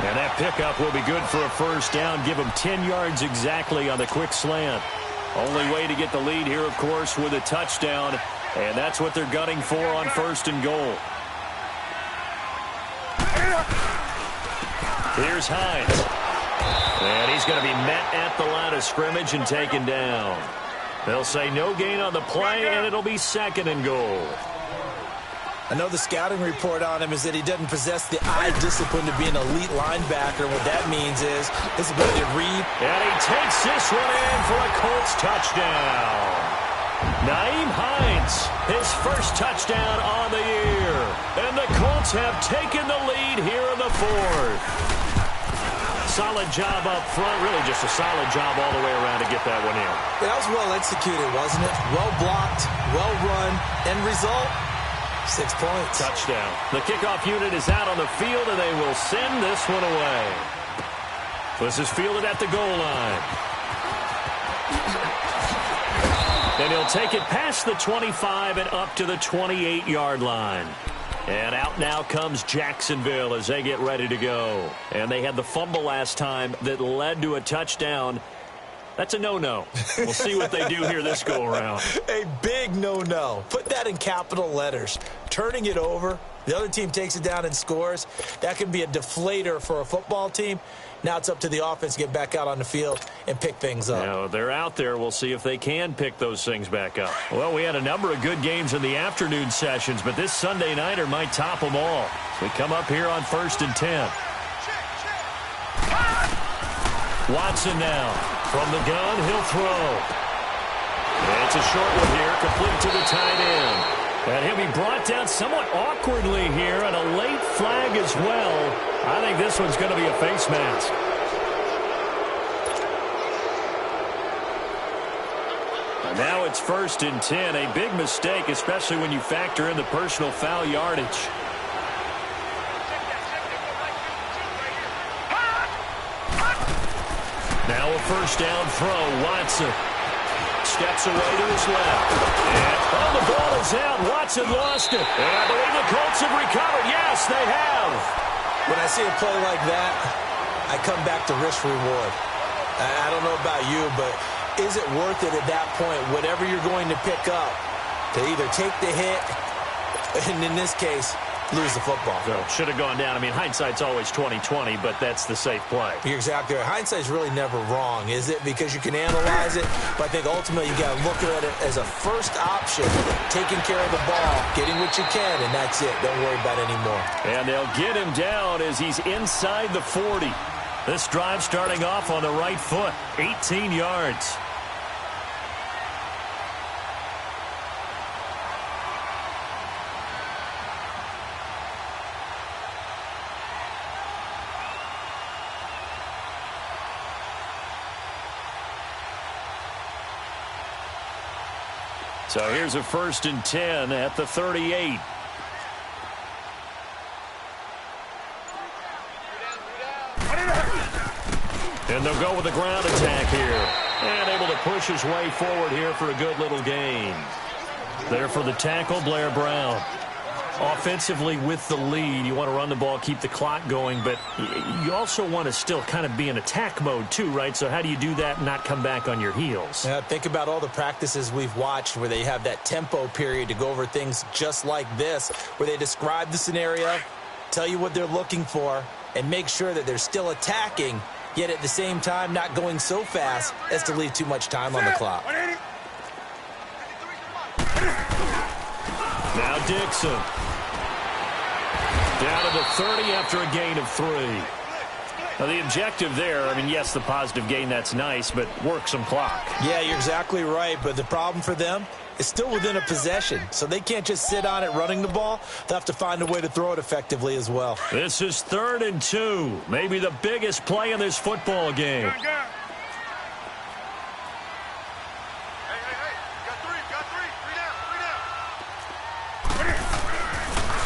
And that pickup will be good for a first down. Give him 10 yards exactly on the quick slant. Only way to get the lead here, of course, with a touchdown. And that's what they're gunning for on 1st and goal. Here's Hines. And he's going to be met at the line of scrimmage and taken down. They'll say no gain on the play, and it'll be 2nd and goal. I know the scouting report on him is that he doesn't possess the eye discipline to be an elite linebacker. What that means is his ability to read. And he takes this one in for a Colts touchdown. Nyheim Hines, his first touchdown on the year. And the Colts have taken the lead here in the 4th. Solid job up front. Really just a solid job all the way around to get that one in. That was well executed, wasn't it? Well blocked, well run. End result, 6 points. Touchdown. The kickoff unit is out on the field, and they will send this one away. This is fielded at the goal line. And he'll take it past the 25 and up to the 28-yard line. And out now comes Jacksonville as they get ready to go. And they had the fumble last time that led to a touchdown. That's a no-no. We'll see what they do here this go-around. A big no-no. Put that in capital letters. Turning it over, the other team takes it down and scores. That can be a deflator for a football team. Now it's up to the offense to get back out on the field and pick things up. Now, they're out there. We'll see if they can pick those things back up. Well, we had a number of good games in the afternoon sessions, but this Sunday nighter might top them all. We come up here on 1st and 10. Watson now. From the gun, he'll throw. It's a short one here, complete to the tight end. And he'll be brought down somewhat awkwardly here, and a late flag as well. I think this one's going to be a face mask. And now it's 1st and 10. A big mistake, especially when you factor in the personal foul yardage. Now a first down throw. Watson steps away to his left. And the ball is out. Watson lost it. And I believe the Colts have recovered. Yes, they have. When I see a play like that, I come back to risk reward. I don't know about you, but is it worth it at that point, whatever you're going to pick up, to either take the hit, and in this case, lose the football? So should have gone down. I mean, hindsight's always 20/20, but that's the safe play. You're exactly right. Hindsight's really never wrong, is it? Because you can analyze it, but I think ultimately you got to look at it as a first option, taking care of the ball, getting what you can, and that's it. Don't worry about it anymore. And they'll get him down as he's inside the 40. This drive starting off on the right foot, 18 yards. So here's a 1st and 10 at the 38. And they'll go with the ground attack here. And able to push his way forward here for a good little gain. There for the tackle, Blair Brown. Offensively with the lead, you want to run the ball, keep the clock going, but you also want to still kind of be in attack mode too, right? So how do you do that and not come back on your heels? Yeah, think about all the practices we've watched where they have that tempo period to go over things just like this, where they describe the scenario, tell you what they're looking for, and make sure that they're still attacking, yet at the same time not going so fast as to leave too much time on the clock. Now Dixon. Down to the 30 after a gain of 3. Now the objective there, I mean, yes, the positive gain, that's nice, but work some clock. Yeah, you're exactly right, but the problem for them is still within a possession, so they can't just sit on it running the ball. They'll have to find a way to throw it effectively as well. This is 3rd and 2, maybe the biggest play in this football game.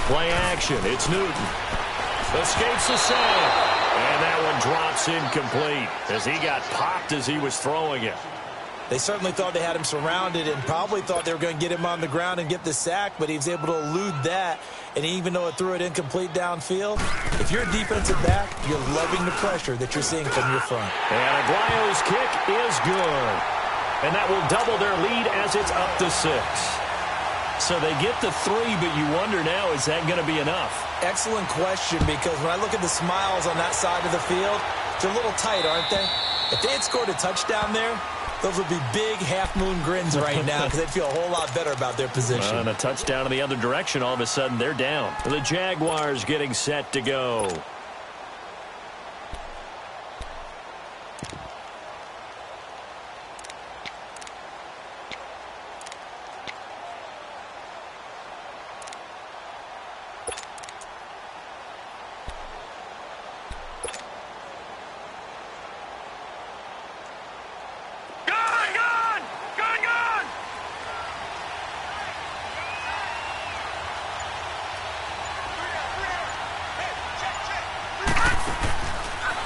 Play action. It's Newton. Escapes the sack. And that one drops incomplete as he got popped as he was throwing it. They certainly thought they had him surrounded and probably thought they were going to get him on the ground and get the sack, but he was able to elude that. And even though it threw it incomplete downfield, if you're a defensive back, you're loving the pressure that you're seeing from your front. And Aguayo's kick is good. And that will double their lead as it's up to 6. So they get the 3, but you wonder now, is that going to be enough? Excellent question, because when I look at the smiles on that side of the field, they're a little tight, aren't they? If they had scored a touchdown there, those would be big half-moon grins right now because they'd feel a whole lot better about their position. And a touchdown in the other direction, all of a sudden they're down. The Jaguars getting set to go.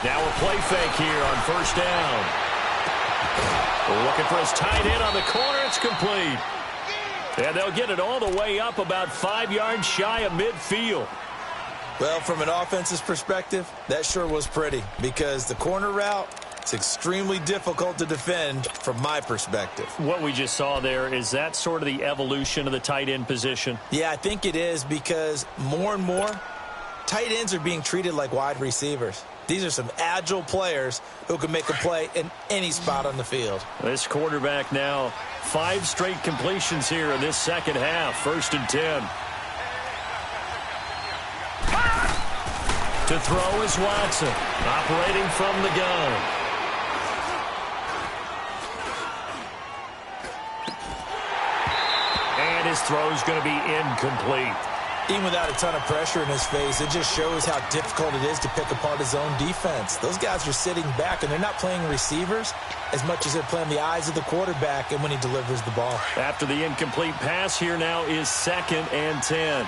Now a play fake here on 1st down. Looking for his tight end on the corner. It's complete. And they'll get it all the way up about 5 yards shy of midfield. Well, from an offense's perspective, that sure was pretty because the corner route, it's extremely difficult to defend from my perspective. What we just saw there, is that sort of the evolution of the tight end position? Yeah, I think it is because more and more, tight ends are being treated like wide receivers. These are some agile players who can make a play in any spot on the field. This quarterback now, 5 straight completions here in this second half. 1st and 10. To throw is Watson, operating from the gun. And his throw is going to be incomplete. Even without a ton of pressure in his face, it just shows how difficult it is to pick apart his own defense. Those guys are sitting back, and they're not playing receivers as much as they're playing the eyes of the quarterback and when he delivers the ball. After the incomplete pass, here now is 2nd and 10.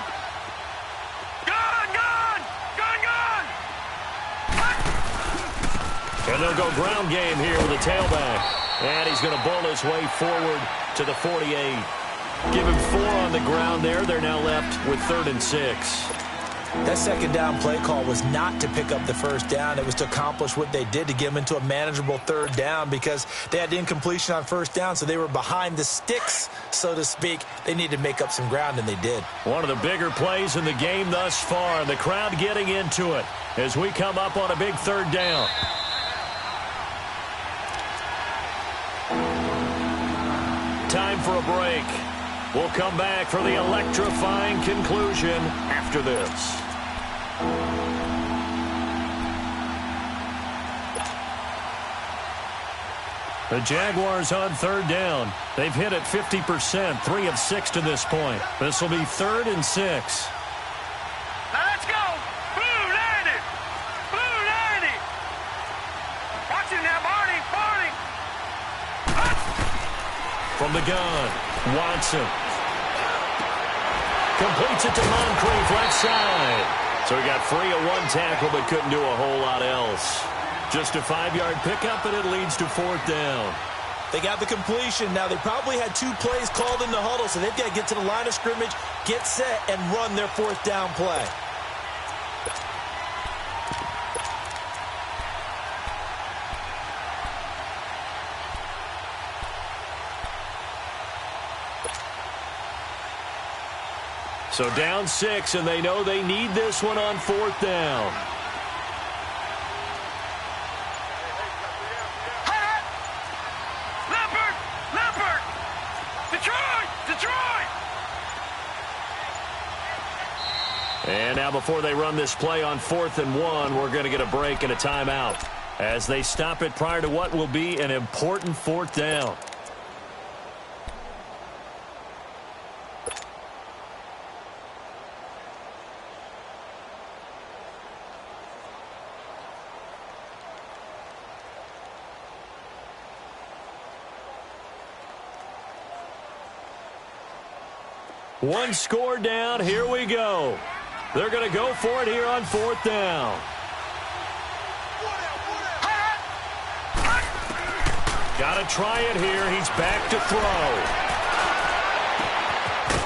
And they'll go ground game here with a tailback. And he's going to bowl his way forward to the 48. Give him 4 on the ground there. They're now left with 3rd and 6. That 2nd down play call was not to pick up the 1st down. It was to accomplish what they did to get them into a manageable 3rd down because they had the incompletion on 1st down, so they were behind the sticks, so to speak. They needed to make up some ground, and they did. One of the bigger plays in the game thus far. The crowd getting into it as we come up on a big 3rd down. Time for a break. We'll come back for the electrifying conclusion after this. The Jaguars on 3rd down. They've hit it 50%, 3 of 6 to this point. This will be 3rd and 6. Now let's go. Blue 90. Blue 90. Watch him now, Barney. Barney. From the gun, Watson. Completes it to Moncrief, left side. So he got free of 1 tackle, but couldn't do a whole lot else. Just a 5-yard pickup, and it leads to 4th down. They got the completion. Now, they probably had 2 plays called in the huddle, so they've got to get to the line of scrimmage, get set, and run their 4th down play. So down 6, and they know they need this one on 4th down. And now before they run this play on 4th and 1, we're going to get a break and a timeout as they stop it prior to what will be an important 4th down. One score down. Here we go. They're going to go for it here on 4th down. Got to try it here. He's back to throw.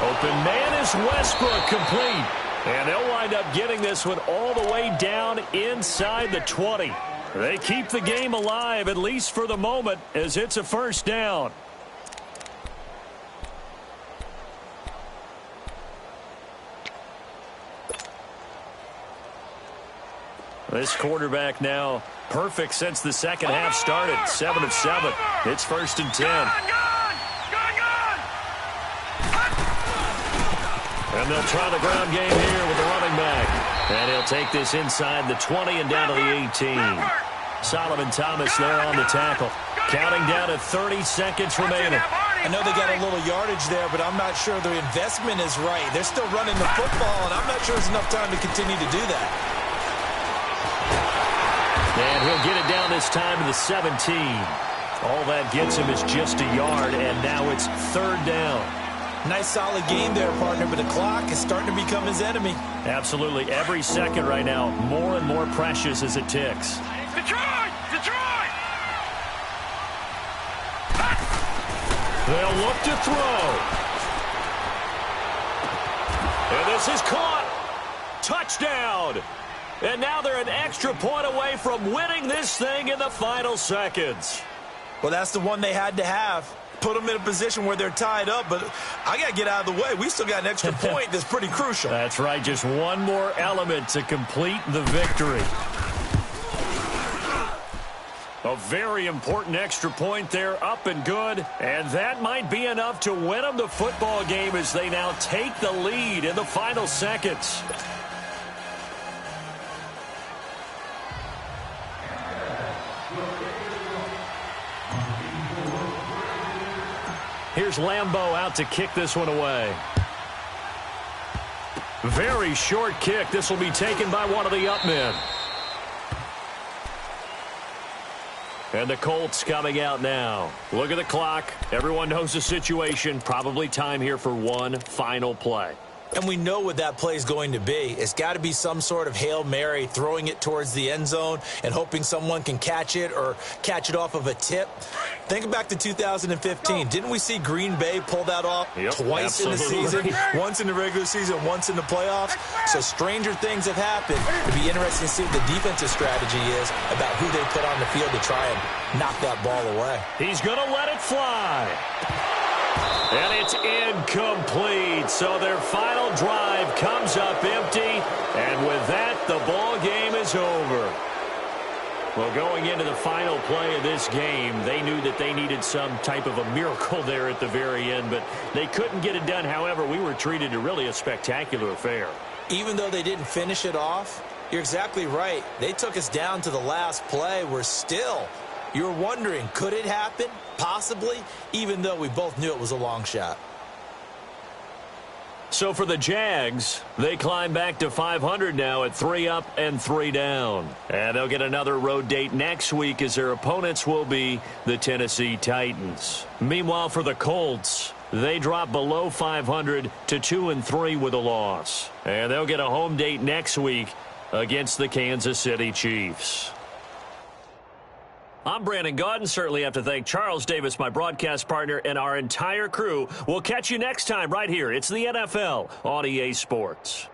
Open man is Westbrook, complete. And they'll wind up getting this one all the way down inside the 20. They keep the game alive, at least for the moment, as it's a 1st down. This quarterback now perfect since the second half started. 7 of 7. It's 1st and 10. And they'll try the ground game here with the running back. And he'll take this inside the 20 and down to the 18. Solomon Thomas there on the tackle. Counting down to 30 seconds remaining. I know they got a little yardage there, but I'm not sure the investment is right. They're still running the football, and I'm not sure there's enough time to continue to do that. And he'll get it down this time to the 17. All that gets him is just a yard, and now it's 3rd down. Nice solid game there, partner, but the clock is starting to become his enemy. Absolutely. Every second right now, more and more precious as it ticks. Detroit! Detroit! They'll look to throw. And this is caught. Touchdown. And now they're an extra point away from winning this thing in the final seconds. Well, that's the one they had to have. Put them in a position where they're tied up, but I got to get out of the way. We still got an extra point that's pretty crucial. That's right. Just one more element to complete the victory. A very important extra point there, up and good. And that might be enough to win them the football game as they now take the lead in the final seconds. Here's Lambeau out to kick this one away. Very short kick. This will be taken by one of the up men. And the Colts coming out now. Look at the clock. Everyone knows the situation. Probably time here for one final play. And we know what that play is going to be. It's got to be some sort of Hail Mary, throwing it towards the end zone and hoping someone can catch it or catch it off of a tip. Think back to 2015. Didn't we see Green Bay pull that off twice in the season? Once in the regular season, once in the playoffs. So stranger things have happened. It'd be interesting to see what the defensive strategy is about who they put on the field to try and knock that ball away. He's going to let it fly. And it's incomplete. So their final drive comes up empty. And with that, the ball game is over. Well, going into the final play of this game, they knew that they needed some type of a miracle there at the very end, but they couldn't get it done. However, we were treated to really a spectacular affair. Even though they didn't finish it off, you're exactly right. They took us down to the last play. We're still, you're wondering, could it happen? Possibly, even though we both knew it was a long shot. So for the Jags, they climb back to 500 now at 3 up and 3 down. And they'll get another road date next week as their opponents will be the Tennessee Titans. Meanwhile, for the Colts, they drop below 500 to 2-3 with a loss. And they'll get a home date next week against the Kansas City Chiefs. I'm Brandon Gaudin. Certainly have to thank Charles Davis, my broadcast partner, and our entire crew. We'll catch you next time right here. It's the NFL on EA Sports.